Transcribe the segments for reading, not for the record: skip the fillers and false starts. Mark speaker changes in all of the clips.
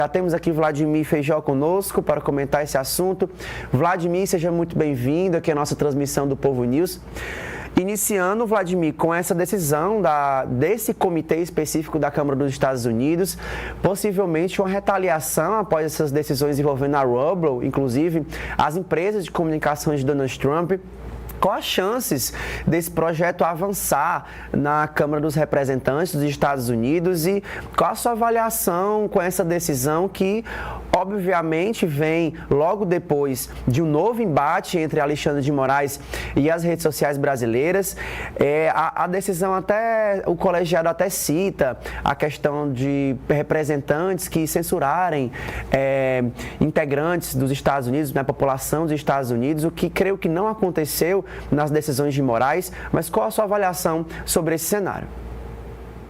Speaker 1: Já temos aqui Vladimir Feijó conosco para comentar esse assunto. Vladimir, seja muito bem-vindo aqui à nossa transmissão do Povo News. Iniciando, Vladimir, com essa decisão desse comitê específico da Câmara dos Estados Unidos, possivelmente uma retaliação após essas decisões envolvendo a Rumble, inclusive as empresas de comunicação de Donald Trump. Quais as chances desse projeto avançar na Câmara dos Representantes dos Estados Unidos e qual a sua avaliação com essa decisão que, obviamente, vem logo depois de um novo embate entre Alexandre de Moraes e as redes sociais brasileiras? A decisão até, o colegiado até cita a questão de representantes que censurarem integrantes dos Estados Unidos, na população dos Estados Unidos, o que creio que não aconteceu nas decisões de Moraes, mas qual a sua avaliação sobre esse cenário?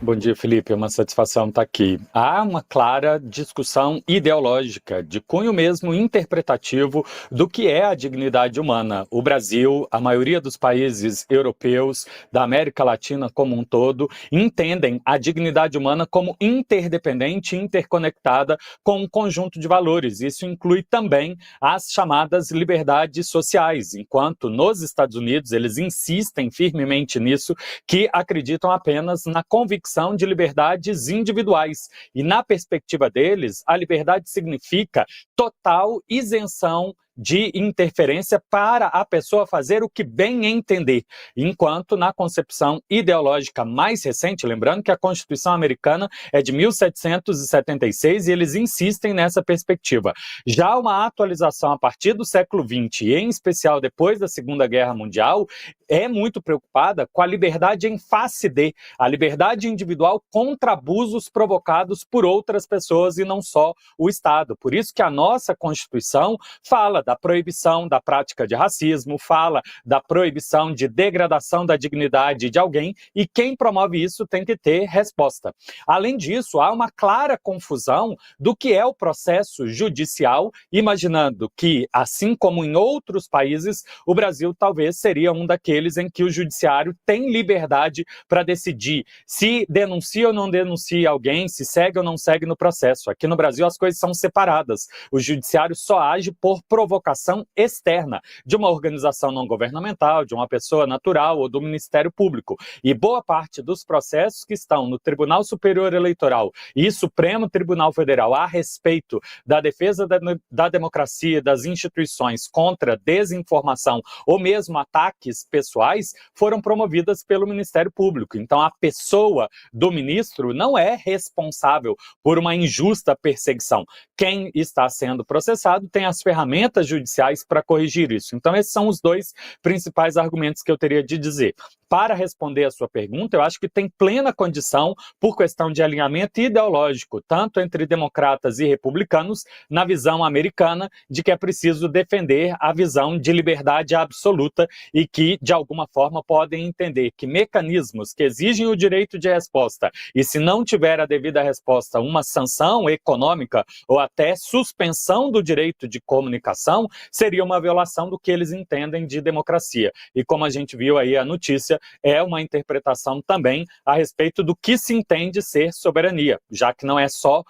Speaker 2: Bom dia, Felipe. É uma satisfação estar aqui. Há uma clara discussão ideológica, de cunho mesmo interpretativo, do que é a dignidade humana. O Brasil, a maioria dos países europeus, da América Latina como um todo, entendem a dignidade humana como interdependente e interconectada com um conjunto de valores. Isso inclui também as chamadas liberdades sociais, enquanto nos Estados Unidos eles insistem firmemente nisso, que acreditam apenas na convicção de liberdades individuais. E na perspectiva deles, a liberdade significa total isenção de interferência para a pessoa fazer o que bem entender, enquanto na concepção ideológica mais recente, lembrando que a Constituição americana é de 1776 e eles insistem nessa perspectiva. Já uma atualização a partir do século XX, e em especial depois da Segunda Guerra Mundial, é muito preocupada com a liberdade em face de, a liberdade individual contra abusos provocados por outras pessoas e não só o Estado. Por isso que a nossa Constituição fala da proibição da prática de racismo, fala da proibição de degradação da dignidade de alguém, e quem promove isso tem que ter resposta. Além disso, há uma clara confusão do que é o processo judicial, imaginando que, assim como em outros países, o Brasil talvez seria um daqueles em que o judiciário tem liberdade para decidir se denuncia ou não denuncia alguém, se segue ou não segue no processo. Aqui no Brasil as coisas são separadas. O judiciário só age por provocação externa de uma organização não governamental, de uma pessoa natural ou do Ministério Público. E boa parte dos processos que estão no Tribunal Superior Eleitoral e Supremo Tribunal Federal a respeito da defesa da democracia e das instituições contra desinformação ou mesmo ataques pessoais foram promovidas pelo Ministério Público. Então a pessoa do ministro não é responsável por uma injusta perseguição. Quem está sendo processado tem as ferramentas judiciais para corrigir isso. Então esses são os dois principais argumentos que eu teria de dizer. Para responder a sua pergunta, eu acho que tem plena condição, por questão de alinhamento ideológico, tanto entre democratas e republicanos, na visão americana de que é preciso defender a visão de liberdade absoluta e que, de alguma forma, podem entender que mecanismos que exigem o direito de resposta e, se não tiver a devida resposta, uma sanção econômica ou até suspensão do direito de comunicação, seria uma violação do que eles entendem de democracia. E como a gente viu aí a notícia, é uma interpretação também a respeito do que se entende ser soberania, já que não é só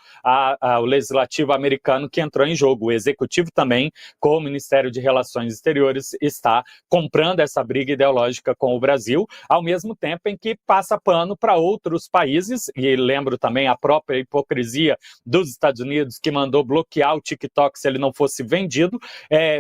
Speaker 2: o legislativo americano que entrou em jogo. O executivo também, com o Ministério de Relações Exteriores, está comprando essa briga ideológica com o Brasil, ao mesmo tempo em que passa pano para outros países, e lembro também a própria hipocrisia dos Estados Unidos, que mandou bloquear o TikTok se ele não fosse vendido,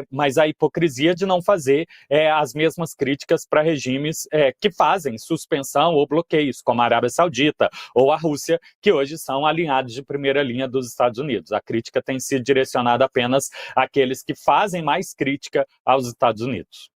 Speaker 2: mas a hipocrisia de não fazer as mesmas críticas para regimes que fazem suspensão ou bloqueios, como a Arábia Saudita ou a Rússia, que hoje são alinhados de primeira linha dos Estados Unidos. A crítica tem sido direcionada apenas àqueles que fazem mais crítica aos Estados Unidos.